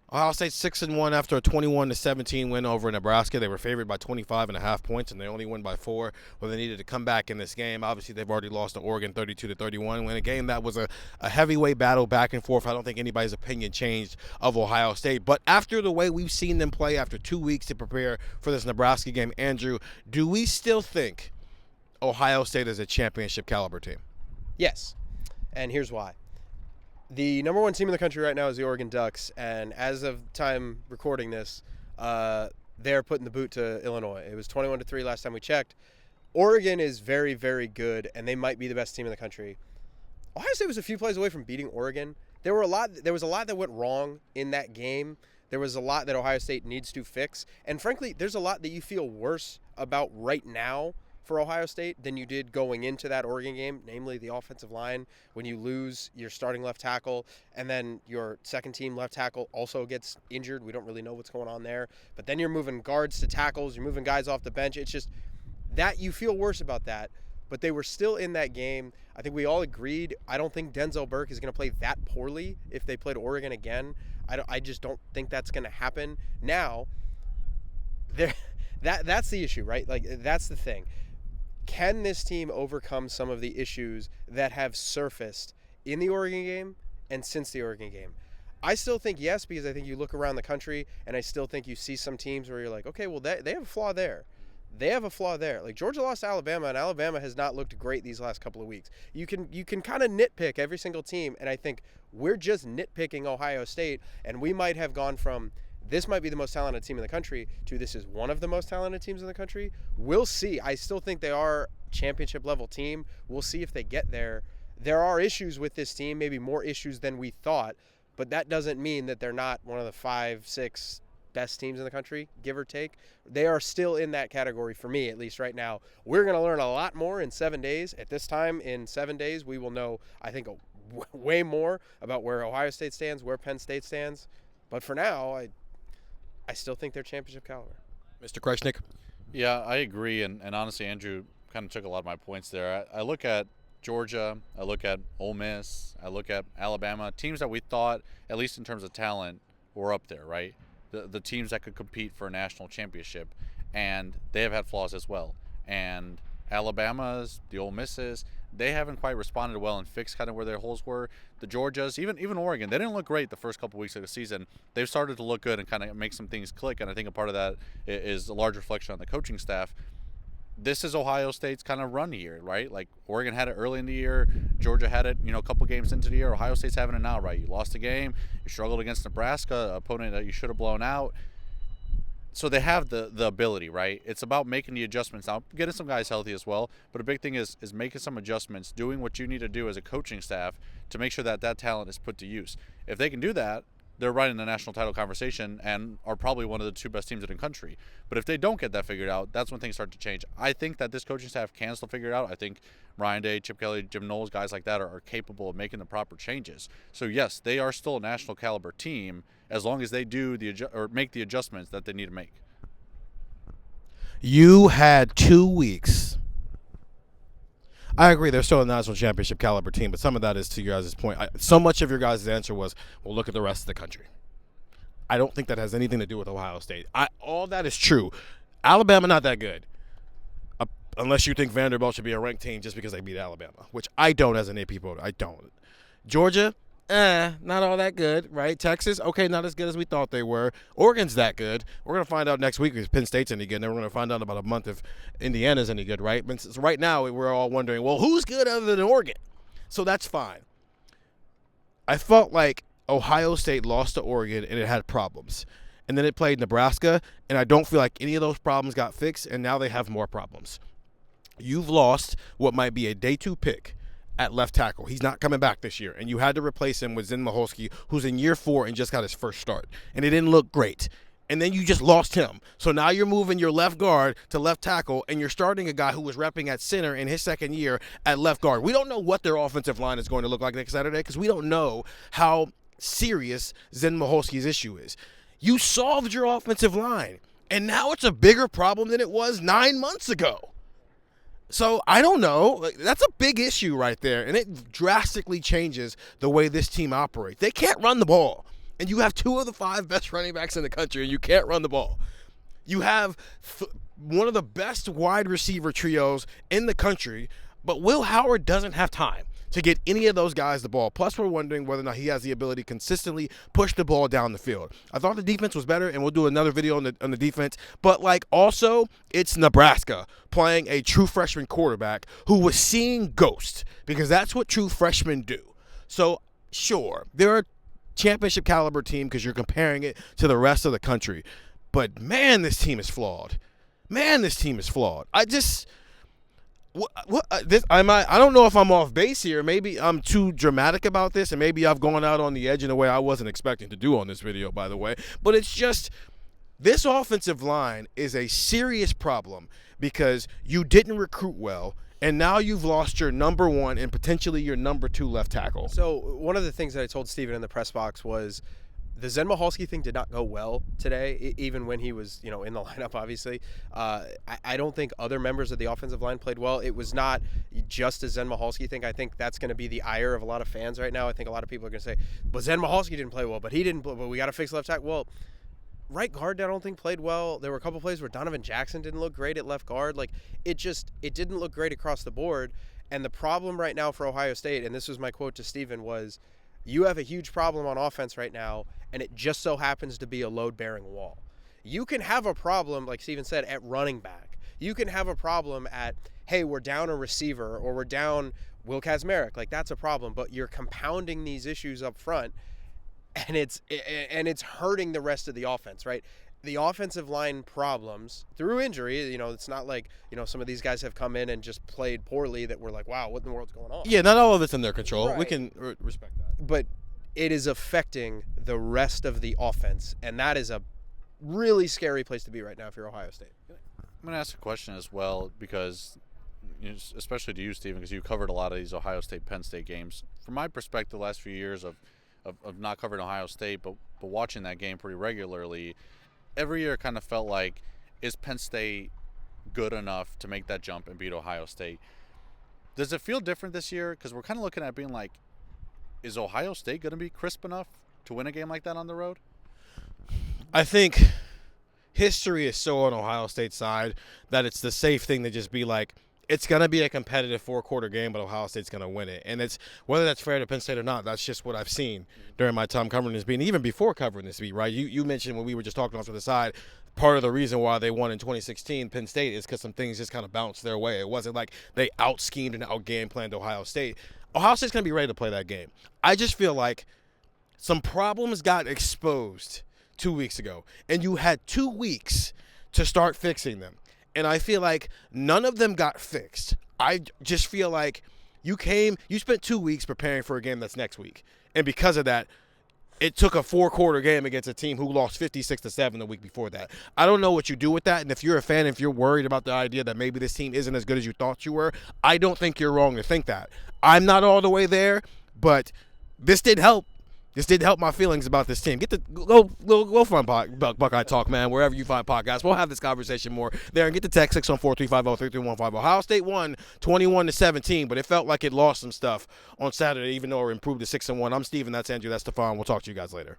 Ohio State 6-1 after a 21-17 win over Nebraska. They were favored by 25.5 points, and they only won by 4. Well, they needed to come back in this game. Obviously, they've already lost to Oregon 32-31. In a game that was a heavyweight battle back and forth. I don't think anybody's opinion changed of Ohio State. But after the way we've seen them play after 2 weeks to prepare for this Nebraska game, Andrew, do we still think Ohio State is a championship caliber team? Yes, and here's why. The number one team in the country right now is the Oregon Ducks, and as of time recording this, they're putting the boot to Illinois. It was 21-3 last time we checked. Oregon is very, very good, and they might be the best team in the country. Ohio State was a few plays away from beating Oregon. There was a lot that went wrong in that game. There was a lot that Ohio State needs to fix, and frankly, there's a lot that you feel worse about right now for Ohio State than you did going into that Oregon game, namely the offensive line. When you lose your starting left tackle and then your second team left tackle also gets injured, we don't really know what's going on there. But then you're moving guards to tackles, you're moving guys off the bench. It's just that you feel worse about that. But they were still in that game. I think we all agreed. I don't think Denzel Burke is going to play that poorly if they played Oregon again. I just don't think that's going to happen. Now, that's the issue, right? Like, that's the thing. Can this team overcome some of the issues that have surfaced in the Oregon game and since the Oregon game? I still think yes, because I think you look around the country and I still think you see some teams where you're like, okay, well, they have a flaw there. They have a flaw there. Like Georgia lost to Alabama, and Alabama has not looked great these last couple of weeks. You can kind of nitpick every single team, and I think we're just nitpicking Ohio State, and we might have gone from this might be the most talented team in the country to this is one of the most talented teams in the country. We'll see. I still think they are championship level team. We'll see if they get there. There are issues with this team, maybe more issues than we thought, but that doesn't mean that they're not one of the 5-6 best teams in the country, give or take. They are still in that category for me, at least right now. We're going to learn a lot more in 7 days. At this time, in 7 days, we will know, I think, way more about where Ohio State stands, where Penn State stands. But for now, I still think they're championship caliber. Mr. Krajisnik? Yeah, I agree. And honestly, Andrew kind of took a lot of my points there. I look at Georgia, I look at Ole Miss, I look at Alabama, teams that we thought, at least in terms of talent, were up there, right? The teams that could compete for a national championship, and they have had flaws as well. And Alabama's, the Ole Misses, they haven't quite responded well and fixed kind of where their holes were. The Georgias, even Oregon, they didn't look great the first couple weeks of the season. They've started to look good and kind of make some things click, and I think a part of that is a large reflection on the coaching staff. This is Ohio State's kind of run year, right? Like Oregon had it early in the year, Georgia had it, a couple games into the year. Ohio State's having it now, right? You lost a game, you struggled against Nebraska, an opponent that you should have blown out. So they have the ability, right? It's about making the adjustments now, getting some guys healthy as well. But a big thing is making some adjustments, doing what you need to do as a coaching staff to make sure that talent is put to use. If they can do that, they're right in the national title conversation and are probably one of the 2 best teams in the country. But if they don't get that figured out, that's when things start to change. I think that this coaching staff can still figure it out. I think Ryan Day, Chip Kelly, Jim Knowles, guys like that are capable of making the proper changes. So yes, they are still a national caliber team as long as they do make the adjustments that they need to make. You had 2 weeks. I agree, they're still a national championship caliber team, but some of that is to your guys' point. So much of your guys' answer was, well, look at the rest of the country. I don't think that has anything to do with Ohio State. All that is true. Alabama, not that good. Unless you think Vanderbilt should be a ranked team just because they beat Alabama, which I don't as an AP voter. I don't. Georgia, not all that good, right? Texas, okay, not as good as we thought they were. Oregon's that good. We're going to find out next week if Penn State's any good, and then we're going to find out in about a month if Indiana's any good, right? But so right now, we're all wondering, well, who's good other than Oregon? So that's fine. I felt like Ohio State lost to Oregon, and it had problems. And then it played Nebraska, and I don't feel like any of those problems got fixed, and now they have more problems. You've lost what might be a day 2 pick at left tackle. He's not coming back this year, and you had to replace him with Zen Maholski, who's in year 4 and just got his first start, and it didn't look great. And then you just lost him. So now you're moving your left guard to left tackle, and you're starting a guy who was repping at center in his second year at left guard. We don't know what their offensive line is going to look like next Saturday because we don't know how serious Zen Maholski's issue is. You solved your offensive line, and now it's a bigger problem than it was 9 months ago. So I don't know. That's a big issue right there, and it drastically changes the way this team operates. They can't run the ball. And you have 2 of the 5 best running backs in the country, and you can't run the ball. You have one of the best wide receiver trios in the country, but Will Howard doesn't have time to get any of those guys the ball. Plus, we're wondering whether or not he has the ability to consistently push the ball down the field. I thought the defense was better, and we'll do another video on the defense. But, also, it's Nebraska playing a true freshman quarterback who was seeing ghosts, because that's what true freshmen do. So, sure, they're a championship caliber team because you're comparing it to the rest of the country. But, man, this team is flawed. I just... I don't know if I'm off base here. Maybe I'm too dramatic about this, and maybe I've gone out on the edge in a way I wasn't expecting to do on this video, by the way. But it's just, this offensive line is a serious problem because you didn't recruit well, and now you've lost your number 1 and potentially your number 2 left tackle. So one of the things that I told Steven in the press box was the Zen Mahalski thing did not go well today, even when he was, in the lineup, obviously. I don't think other members of the offensive line played well. It was not just a Zen Mahalski thing. I think that's going to be the ire of a lot of fans right now. I think a lot of people are going to say, well, Zen Mahalski didn't play well, but we got to fix left tackle. Well, right guard, I don't think played well. There were a couple plays where Donovan Jackson didn't look great at left guard. It didn't look great across the board. And the problem right now for Ohio State, and this was my quote to Steven, was you have a huge problem on offense right now, and it just so happens to be a load-bearing wall. You can have a problem, like Steven said, at running back. You can have a problem at, hey, we're down a receiver, or we're down Will Kazmarek. That's a problem, but you're compounding these issues up front, and it's hurting the rest of the offense, right? The offensive line problems through injury, it's not like, some of these guys have come in and just played poorly that we're like, wow, what in the world's going on? Yeah, not all of it's in their control. Right. We can respect that. But it is affecting the rest of the offense, and that is a really scary place to be right now if you're Ohio State. I'm going to ask a question as well, because especially to you, Steven, because you covered a lot of these Ohio State, Penn State games. From my perspective, the last few years of not covering Ohio State, but watching that game pretty regularly, every year it kind of felt like, is Penn State good enough to make that jump and beat Ohio State? Does it feel different this year? Because we're kind of looking at it being like, is Ohio State going to be crisp enough to win a game like that on the road? I think history is so on Ohio State's side that it's the safe thing to just be like, it's going to be a competitive 4-quarter game, but Ohio State's going to win it. And it's whether that's fair to Penn State or not, that's just what I've seen during my time covering this beat, and even before covering this beat, right? You mentioned when we were just talking off to the side, part of the reason why they won in 2016, Penn State, is because some things just kind of bounced their way. It wasn't like they out-schemed and out-game planned Ohio State. Ohio State's going to be ready to play that game. I just feel like some problems got exposed 2 weeks ago, and you had 2 weeks to start fixing them. And I feel like none of them got fixed. I just feel like you spent 2 weeks preparing for a game that's next week. And because of that, it took a 4-quarter game against a team who lost 56-7 the week before that. I don't know what you do with that. And if you're a fan, if you're worried about the idea that maybe this team isn't as good as you thought you were, I don't think you're wrong to think that. I'm not all the way there, but this did help. This did help my feelings about this team. Go find Buckeye Talk, man, wherever you find podcasts. We'll have this conversation more there. And get the text 614-350-3315. Ohio State won 21-17, but it felt like it lost some stuff on Saturday, even though it improved to 6-1. I'm Steven. That's Andrew. That's Stefan. We'll talk to you guys later.